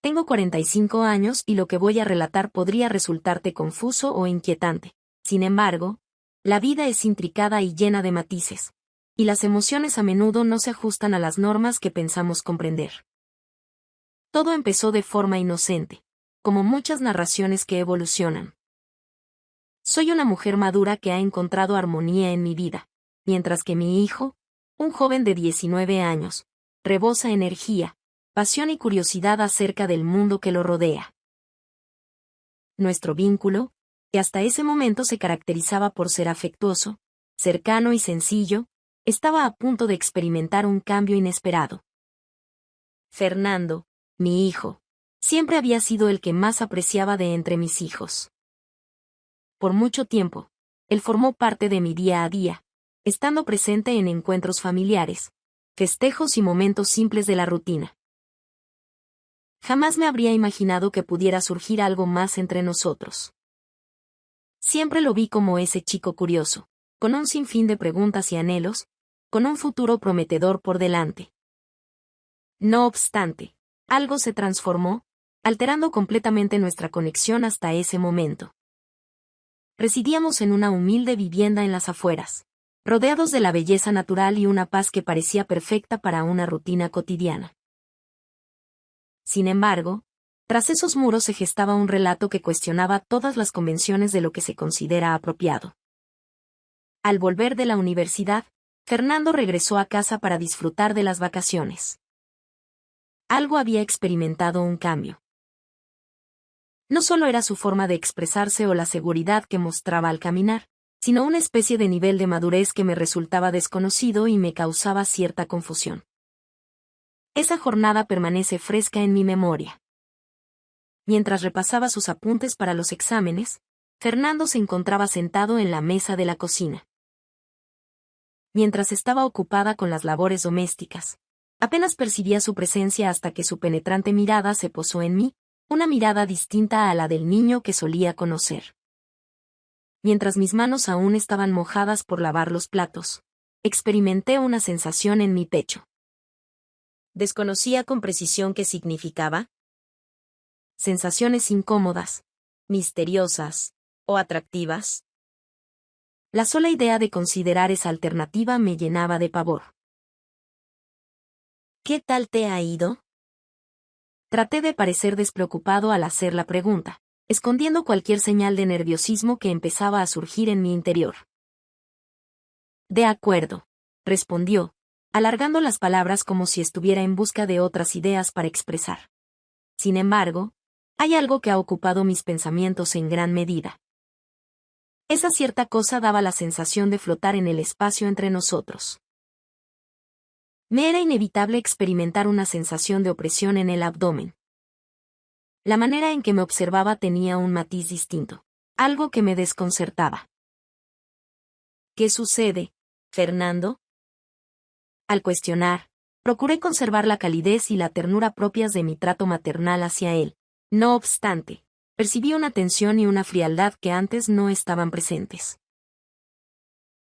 Tengo 45 años y lo que voy a relatar podría resultarte confuso o inquietante. Sin embargo, la vida es intricada y llena de matices, y las emociones a menudo no se ajustan a las normas que pensamos comprender. Todo empezó de forma inocente, como muchas narraciones que evolucionan. Soy una mujer madura que ha encontrado armonía en mi vida, mientras que mi hijo, un joven de 19 años, rebosa energía, pasión y curiosidad acerca del mundo que lo rodea. Nuestro vínculo, que hasta ese momento se caracterizaba por ser afectuoso, cercano y sencillo, estaba a punto de experimentar un cambio inesperado. Fernando, mi hijo, siempre había sido el que más apreciaba de entre mis hijos. Por mucho tiempo, él formó parte de mi día a día, estando presente en encuentros familiares, festejos y momentos simples de la rutina. Jamás me habría imaginado que pudiera surgir algo más entre nosotros. Siempre lo vi como ese chico curioso, con un sinfín de preguntas y anhelos, con un futuro prometedor por delante. No obstante, algo se transformó, alterando completamente nuestra conexión hasta ese momento. Residíamos en una humilde vivienda en las afueras, rodeados de la belleza natural y una paz que parecía perfecta para una rutina cotidiana. Sin embargo, tras esos muros se gestaba un relato que cuestionaba todas las convenciones de lo que se considera apropiado. Al volver de la universidad, Fernando regresó a casa para disfrutar de las vacaciones. Algo había experimentado un cambio. No solo era su forma de expresarse o la seguridad que mostraba al caminar, sino una especie de nivel de madurez que me resultaba desconocido y me causaba cierta confusión. Esa jornada permanece fresca en mi memoria. Mientras repasaba sus apuntes para los exámenes, Fernando se encontraba sentado en la mesa de la cocina. Mientras estaba ocupada con las labores domésticas, apenas percibía su presencia hasta que su penetrante mirada se posó en mí, una mirada distinta a la del niño que solía conocer. Mientras mis manos aún estaban mojadas por lavar los platos, experimenté una sensación en mi pecho. Desconocía con precisión qué significaba. Sensaciones incómodas, misteriosas o atractivas. La sola idea de considerar esa alternativa me llenaba de pavor. ¿Qué tal te ha ido? Traté de parecer despreocupado al hacer la pregunta, escondiendo cualquier señal de nerviosismo que empezaba a surgir en mi interior. De acuerdo, respondió, alargando las palabras como si estuviera en busca de otras ideas para expresar. Sin embargo, hay algo que ha ocupado mis pensamientos en gran medida. Esa cierta cosa daba la sensación de flotar en el espacio entre nosotros. Me era inevitable experimentar una sensación de opresión en el abdomen. La manera en que me observaba tenía un matiz distinto, algo que me desconcertaba. ¿Qué sucede, Fernando? Al cuestionar, procuré conservar la calidez y la ternura propias de mi trato maternal hacia él. No obstante, percibí una tensión y una frialdad que antes no estaban presentes.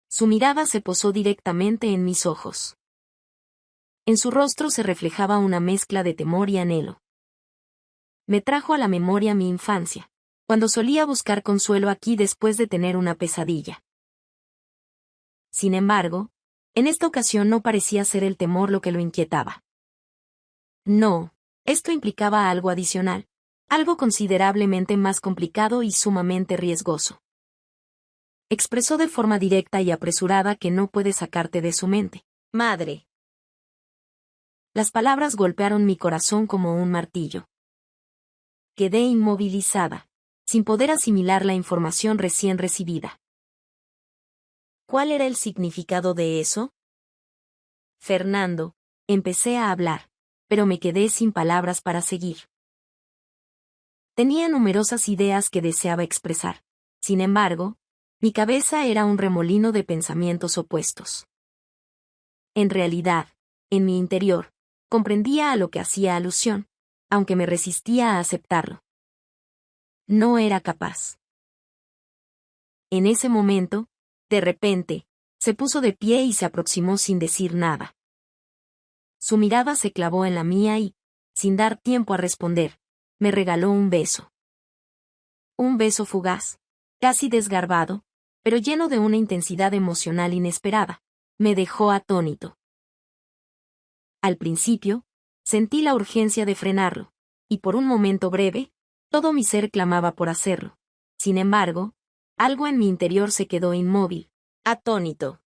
Su mirada se posó directamente en mis ojos. En su rostro se reflejaba una mezcla de temor y anhelo. Me trajo a la memoria mi infancia, cuando solía buscar consuelo aquí después de tener una pesadilla. Sin embargo, en esta ocasión no parecía ser el temor lo que lo inquietaba. No, esto implicaba algo adicional, algo considerablemente más complicado y sumamente riesgoso. Expresó de forma directa y apresurada que no puede sacarte de su mente. Madre. Las palabras golpearon mi corazón como un martillo. Quedé inmovilizada, sin poder asimilar la información recién recibida. ¿Cuál era el significado de eso? Fernando, empecé a hablar, pero me quedé sin palabras para seguir. Tenía numerosas ideas que deseaba expresar. Sin embargo, mi cabeza era un remolino de pensamientos opuestos. En realidad, en mi interior, comprendía a lo que hacía alusión, aunque me resistía a aceptarlo. No era capaz. En ese momento, de repente, se puso de pie y se aproximó sin decir nada. Su mirada se clavó en la mía y, sin dar tiempo a responder, me regaló un beso. Un beso fugaz, casi desgarbado, pero lleno de una intensidad emocional inesperada. Me dejó atónito. Al principio, sentí la urgencia de frenarlo, y por un momento breve, todo mi ser clamaba por hacerlo. Sin embargo, algo en mi interior se quedó inmóvil, atónito.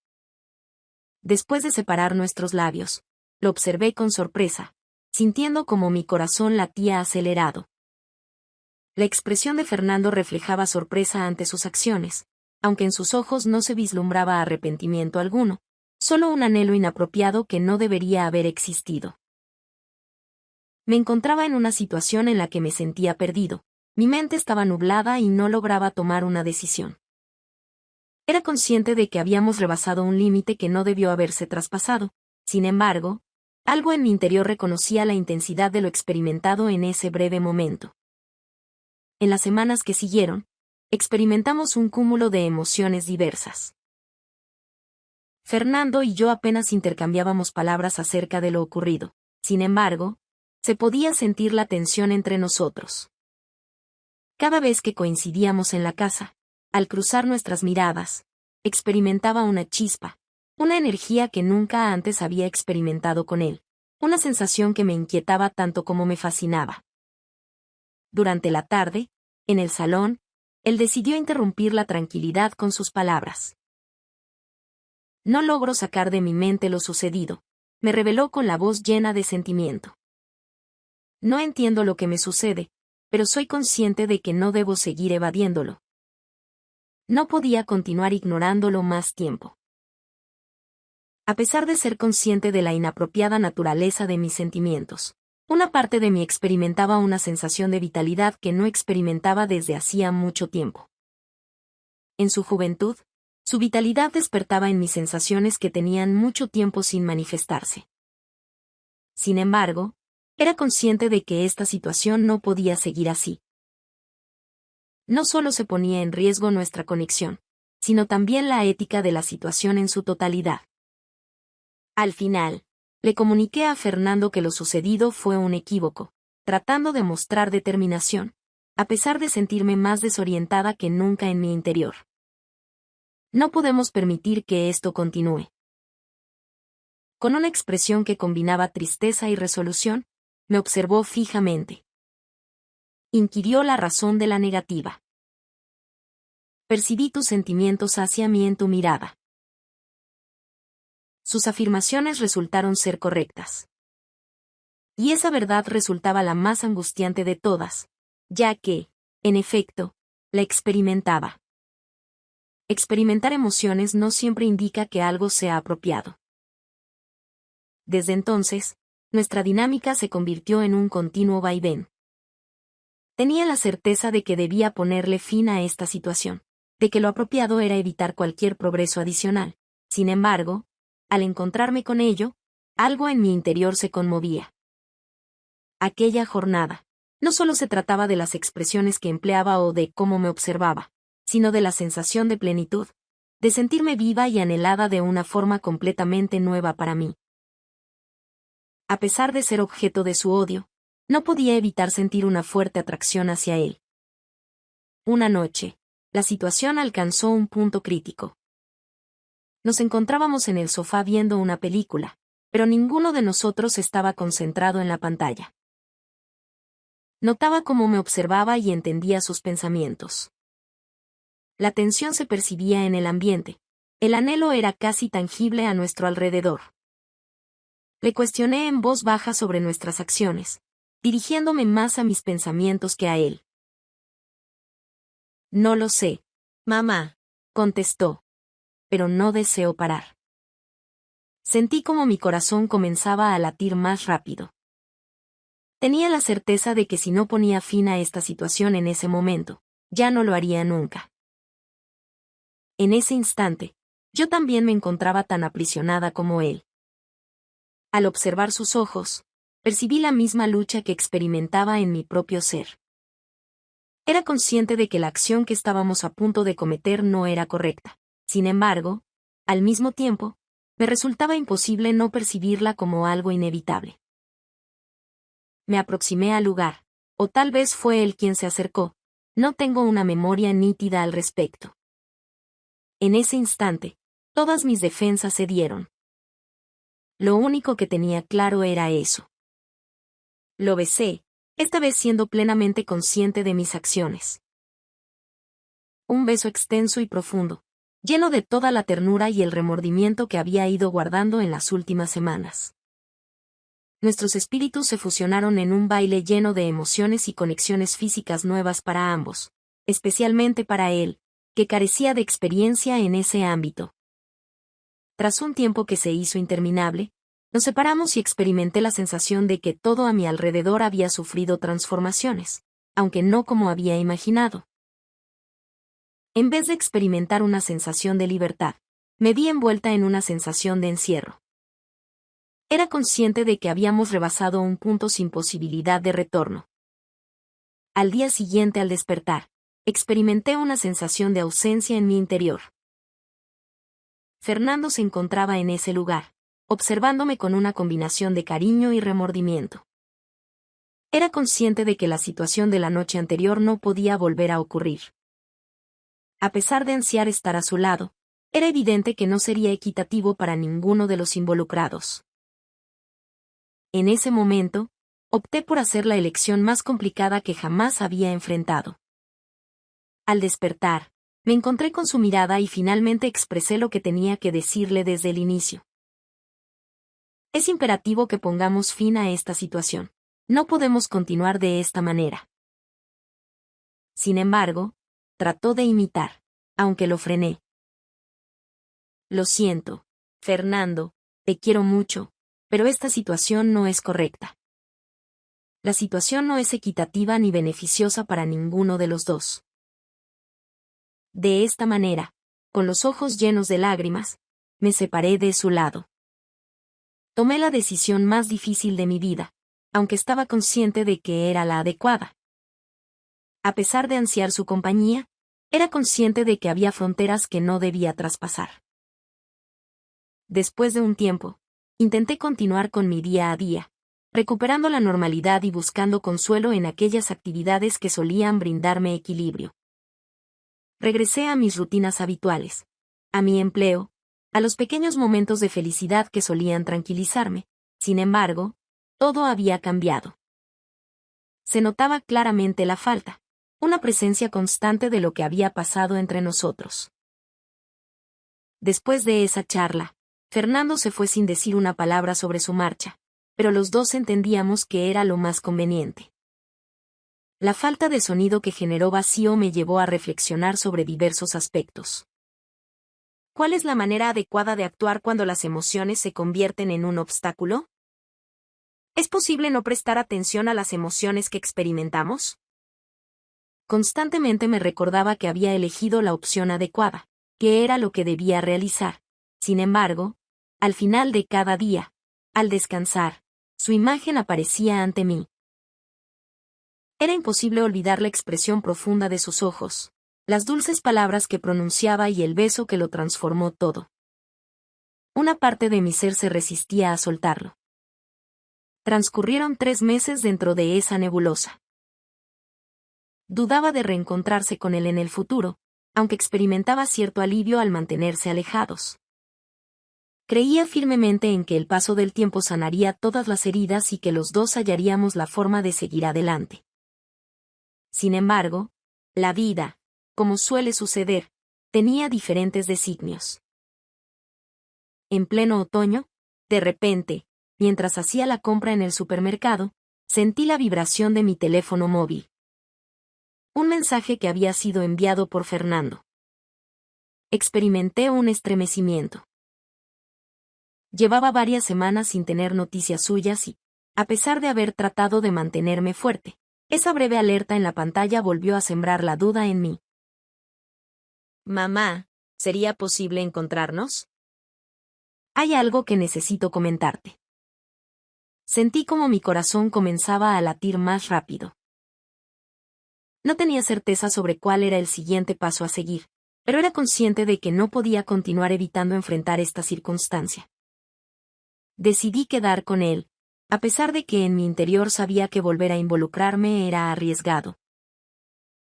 Después de separar nuestros labios, lo observé con sorpresa, sintiendo como mi corazón latía acelerado. La expresión de Fernando reflejaba sorpresa ante sus acciones, aunque en sus ojos no se vislumbraba arrepentimiento alguno, solo un anhelo inapropiado que no debería haber existido. Me encontraba en una situación en la que me sentía perdido, mi mente estaba nublada y no lograba tomar una decisión. Era consciente de que habíamos rebasado un límite que no debió haberse traspasado, sin embargo, algo en mi interior reconocía la intensidad de lo experimentado en ese breve momento. En las semanas que siguieron, experimentamos un cúmulo de emociones diversas. Fernando y yo apenas intercambiábamos palabras acerca de lo ocurrido, sin embargo, se podía sentir la tensión entre nosotros. Cada vez que coincidíamos en la casa, al cruzar nuestras miradas, experimentaba una chispa, una energía que nunca antes había experimentado con él, una sensación que me inquietaba tanto como me fascinaba. Durante la tarde, en el salón, él decidió interrumpir la tranquilidad con sus palabras. No logro sacar de mi mente lo sucedido, me reveló con la voz llena de sentimiento. No entiendo lo que me sucede, pero soy consciente de que no debo seguir evadiéndolo. No podía continuar ignorándolo más tiempo. A pesar de ser consciente de la inapropiada naturaleza de mis sentimientos, una parte de mí experimentaba una sensación de vitalidad que no experimentaba desde hacía mucho tiempo. En su juventud, su vitalidad despertaba en mis sensaciones que tenían mucho tiempo sin manifestarse. Sin embargo, era consciente de que esta situación no podía seguir así. No solo se ponía en riesgo nuestra conexión, sino también la ética de la situación en su totalidad. Al final, le comuniqué a Fernando que lo sucedido fue un equívoco, tratando de mostrar determinación, a pesar de sentirme más desorientada que nunca en mi interior. No podemos permitir que esto continúe. Con una expresión que combinaba tristeza y resolución, me observó fijamente. Inquirió la razón de la negativa. Percibí tus sentimientos hacia mí en tu mirada. Sus afirmaciones resultaron ser correctas. Y esa verdad resultaba la más angustiante de todas, ya que, en efecto, la experimentaba. Experimentar emociones no siempre indica que algo sea apropiado. Desde entonces, nuestra dinámica se convirtió en un continuo vaivén. Tenía la certeza de que debía ponerle fin a esta situación, de que lo apropiado era evitar cualquier progreso adicional. Sin embargo, al encontrarme con ello, algo en mi interior se conmovía. Aquella jornada, no solo se trataba de las expresiones que empleaba o de cómo me observaba, sino de la sensación de plenitud, de sentirme viva y anhelada de una forma completamente nueva para mí. A pesar de ser objeto de su odio, no podía evitar sentir una fuerte atracción hacia él. Una noche, la situación alcanzó un punto crítico. Nos encontrábamos en el sofá viendo una película, pero ninguno de nosotros estaba concentrado en la pantalla. Notaba cómo me observaba y entendía sus pensamientos. La tensión se percibía en el ambiente, el anhelo era casi tangible a nuestro alrededor. Le cuestioné en voz baja sobre nuestras acciones, dirigiéndome más a mis pensamientos que a él. No lo sé, mamá, contestó, pero no deseo parar. Sentí como mi corazón comenzaba a latir más rápido. Tenía la certeza de que si no ponía fin a esta situación en ese momento, ya no lo haría nunca. En ese instante, yo también me encontraba tan aprisionada como él. Al observar sus ojos, percibí la misma lucha que experimentaba en mi propio ser. Era consciente de que la acción que estábamos a punto de cometer no era correcta. Sin embargo, al mismo tiempo, me resultaba imposible no percibirla como algo inevitable. Me aproximé al lugar. O tal vez fue él quien se acercó. No tengo una memoria nítida al respecto. En ese instante, todas mis defensas cedieron. Lo único que tenía claro era eso. Lo besé, esta vez siendo plenamente consciente de mis acciones. Un beso extenso y profundo, lleno de toda la ternura y el remordimiento que había ido guardando en las últimas semanas. Nuestros espíritus se fusionaron en un baile lleno de emociones y conexiones físicas nuevas para ambos, especialmente para él, que carecía de experiencia en ese ámbito. Tras un tiempo que se hizo interminable, nos separamos y experimenté la sensación de que todo a mi alrededor había sufrido transformaciones, aunque no como había imaginado. En vez de experimentar una sensación de libertad, me vi envuelta en una sensación de encierro. Era consciente de que habíamos rebasado un punto sin posibilidad de retorno. Al día siguiente al despertar, experimenté una sensación de ausencia en mi interior. Fernando se encontraba en ese lugar, observándome con una combinación de cariño y remordimiento. Era consciente de que la situación de la noche anterior no podía volver a ocurrir. A pesar de ansiar estar a su lado, era evidente que no sería equitativo para ninguno de los involucrados. En ese momento, opté por hacer la elección más complicada que jamás había enfrentado. Al despertar, me encontré con su mirada y finalmente expresé lo que tenía que decirle desde el inicio. Es imperativo que pongamos fin a esta situación. No podemos continuar de esta manera. Sin embargo, trató de imitar, aunque lo frené. Lo siento, Fernando, te quiero mucho, pero esta situación no es correcta. La situación no es equitativa ni beneficiosa para ninguno de los dos. De esta manera, con los ojos llenos de lágrimas, me separé de su lado. Tomé la decisión más difícil de mi vida, aunque estaba consciente de que era la adecuada. A pesar de ansiar su compañía, era consciente de que había fronteras que no debía traspasar. Después de un tiempo, intenté continuar con mi día a día, recuperando la normalidad y buscando consuelo en aquellas actividades que solían brindarme equilibrio. Regresé a mis rutinas habituales, a mi empleo, a los pequeños momentos de felicidad que solían tranquilizarme. Sin embargo, todo había cambiado. Se notaba claramente la falta, una presencia constante de lo que había pasado entre nosotros. Después de esa charla, Fernando se fue sin decir una palabra sobre su marcha, pero los dos entendíamos que era lo más conveniente. La falta de sonido que generó vacío me llevó a reflexionar sobre diversos aspectos. ¿Cuál es la manera adecuada de actuar cuando las emociones se convierten en un obstáculo? ¿Es posible no prestar atención a las emociones que experimentamos? Constantemente me recordaba que había elegido la opción adecuada, que era lo que debía realizar. Sin embargo, al final de cada día, al descansar, su imagen aparecía ante mí. Era imposible olvidar la expresión profunda de sus ojos, las dulces palabras que pronunciaba y el beso que lo transformó todo. Una parte de mi ser se resistía a soltarlo. Transcurrieron 3 meses dentro de esa nebulosa. Dudaba de reencontrarse con él en el futuro, aunque experimentaba cierto alivio al mantenerse alejados. Creía firmemente en que el paso del tiempo sanaría todas las heridas y que los dos hallaríamos la forma de seguir adelante. Sin embargo, la vida, como suele suceder, tenía diferentes designios. En pleno otoño, de repente, mientras hacía la compra en el supermercado, sentí la vibración de mi teléfono móvil. Un mensaje que había sido enviado por Fernando. Experimenté un estremecimiento. Llevaba varias semanas sin tener noticias suyas y, a pesar de haber tratado de mantenerme fuerte, esa breve alerta en la pantalla volvió a sembrar la duda en mí. Mamá, ¿sería posible encontrarnos? Hay algo que necesito comentarte. Sentí como mi corazón comenzaba a latir más rápido. No tenía certeza sobre cuál era el siguiente paso a seguir, pero era consciente de que no podía continuar evitando enfrentar esta circunstancia. Decidí quedar con él, a pesar de que en mi interior sabía que volver a involucrarme era arriesgado.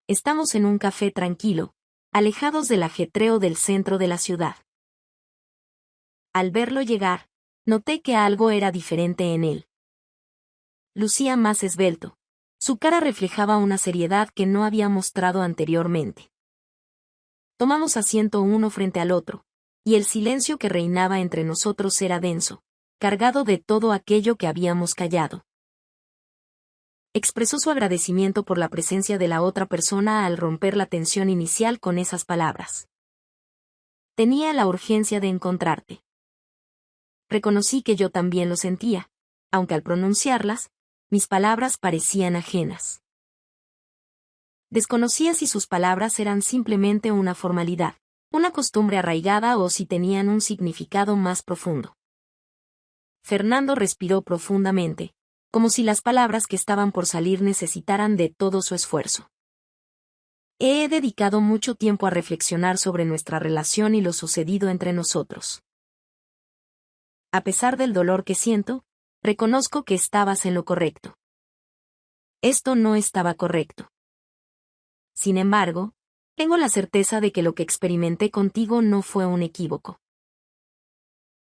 Estamos en un café tranquilo, alejados del ajetreo del centro de la ciudad. Al verlo llegar, noté que algo era diferente en él. Lucía más esbelto. Su cara reflejaba una seriedad que no había mostrado anteriormente. Tomamos asiento uno frente al otro, y el silencio que reinaba entre nosotros era denso, cargado de todo aquello que habíamos callado. Expresó su agradecimiento por la presencia de la otra persona al romper la tensión inicial con esas palabras. Tenía la urgencia de encontrarte. Reconocí que yo también lo sentía, aunque al pronunciarlas, mis palabras parecían ajenas. Desconocía si sus palabras eran simplemente una formalidad, una costumbre arraigada o si tenían un significado más profundo. Fernando respiró profundamente, como si las palabras que estaban por salir necesitaran de todo su esfuerzo. He dedicado mucho tiempo a reflexionar sobre nuestra relación y lo sucedido entre nosotros. A pesar del dolor que siento, reconozco que estabas en lo correcto. Esto no estaba correcto. Sin embargo, tengo la certeza de que lo que experimenté contigo no fue un equívoco.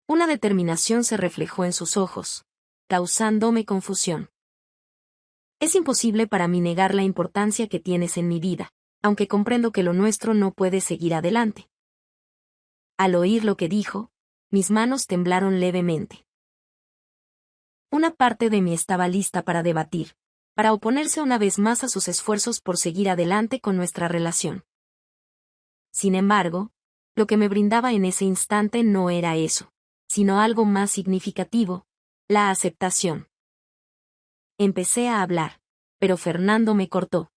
Una determinación se reflejó en sus ojos, causándome confusión. Es imposible para mí negar la importancia que tienes en mi vida, aunque comprendo que lo nuestro no puede seguir adelante. Al oír lo que dijo, mis manos temblaron levemente. Una parte de mí estaba lista para debatir, para oponerse una vez más a sus esfuerzos por seguir adelante con nuestra relación. Sin embargo, lo que me brindaba en ese instante no era eso, sino algo más significativo, la aceptación. Empecé a hablar, pero Fernando me cortó.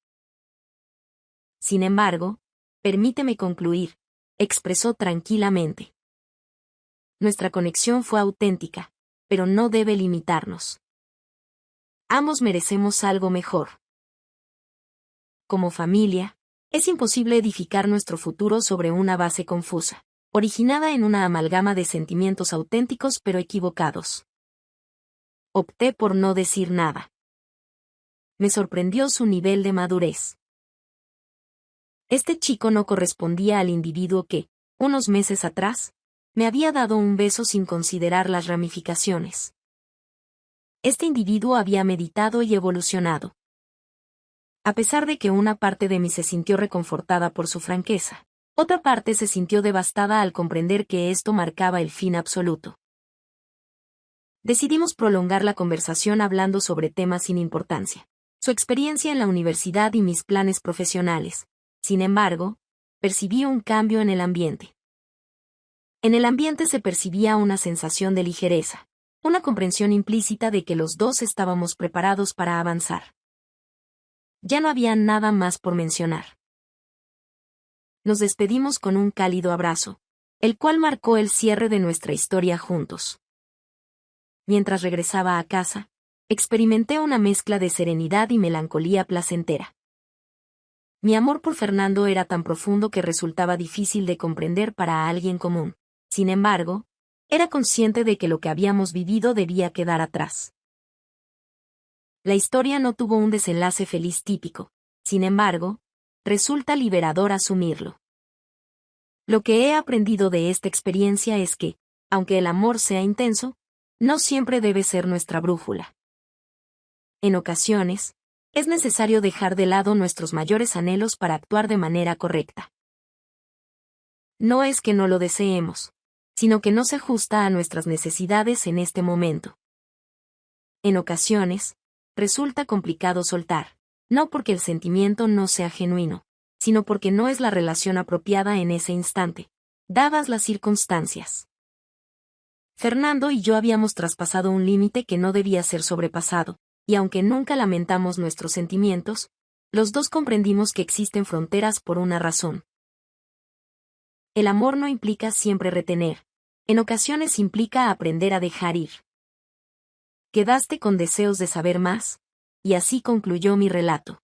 Sin embargo, permíteme concluir, expresó tranquilamente. Nuestra conexión fue auténtica, pero no debe limitarnos. Ambos merecemos algo mejor. Como familia, es imposible edificar nuestro futuro sobre una base confusa, originada en una amalgama de sentimientos auténticos pero equivocados. Opté por no decir nada. Me sorprendió su nivel de madurez. Este chico no correspondía al individuo que, unos meses atrás, me había dado un beso sin considerar las ramificaciones. Este individuo había meditado y evolucionado. A pesar de que una parte de mí se sintió reconfortada por su franqueza, otra parte se sintió devastada al comprender que esto marcaba el fin absoluto. Decidimos prolongar la conversación hablando sobre temas sin importancia, su experiencia en la universidad y mis planes profesionales. Sin embargo, percibí un cambio en el ambiente. En el ambiente se percibía una sensación de ligereza, una comprensión implícita de que los dos estábamos preparados para avanzar. Ya no había nada más por mencionar. Nos despedimos con un cálido abrazo, el cual marcó el cierre de nuestra historia juntos. Mientras regresaba a casa, experimenté una mezcla de serenidad y melancolía placentera. Mi amor por Fernando era tan profundo que resultaba difícil de comprender para alguien común. Sin embargo, era consciente de que lo que habíamos vivido debía quedar atrás. La historia no tuvo un desenlace feliz típico, sin embargo, resulta liberador asumirlo. Lo que he aprendido de esta experiencia es que, aunque el amor sea intenso, no siempre debe ser nuestra brújula. En ocasiones, es necesario dejar de lado nuestros mayores anhelos para actuar de manera correcta. No es que no lo deseemos, sino que no se ajusta a nuestras necesidades en este momento. En ocasiones, resulta complicado soltar, no porque el sentimiento no sea genuino, sino porque no es la relación apropiada en ese instante, dadas las circunstancias. Fernando y yo habíamos traspasado un límite que no debía ser sobrepasado, y aunque nunca lamentamos nuestros sentimientos, los dos comprendimos que existen fronteras por una razón. El amor no implica siempre retener, en ocasiones implica aprender a dejar ir. Quedaste con deseos de saber más, y así concluyó mi relato.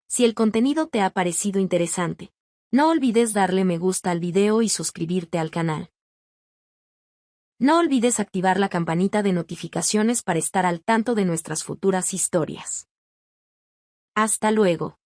Si el contenido te ha parecido interesante, no olvides darle me gusta al video y suscribirte al canal. No olvides activar la campanita de notificaciones para estar al tanto de nuestras futuras historias. Hasta luego.